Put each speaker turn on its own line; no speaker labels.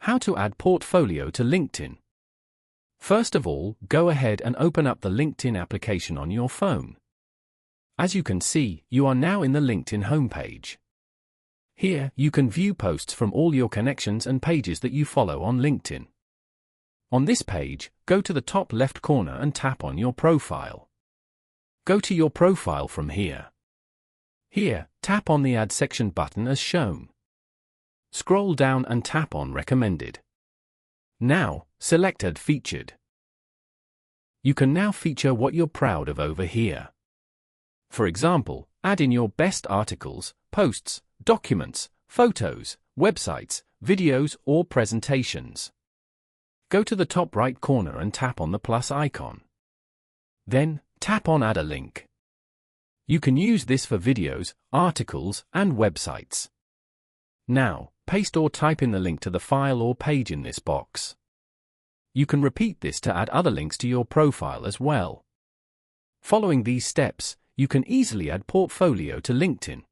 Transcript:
How to add portfolio to LinkedIn. First of all, go ahead and open up the LinkedIn application on your phone. As you can see, you are now in the LinkedIn homepage. Here, you can view posts from all your connections and pages that you follow on LinkedIn. On this page, go to the top left corner and tap on your profile. Go to your profile from here. Here, tap on the Add Section button as shown. Scroll down and tap on Recommended. Now, select Add Featured. You can now feature what you're proud of over here. For example, add in your best articles, posts, documents, photos, websites, videos, or presentations. Go to the top right corner and tap on the plus icon. Then, tap on Add a Link. You can use this for videos, articles, and websites. Now, paste or type in the link to the file or page in this box. You can repeat this to add other links to your profile as well. Following these steps, you can easily add portfolio to LinkedIn.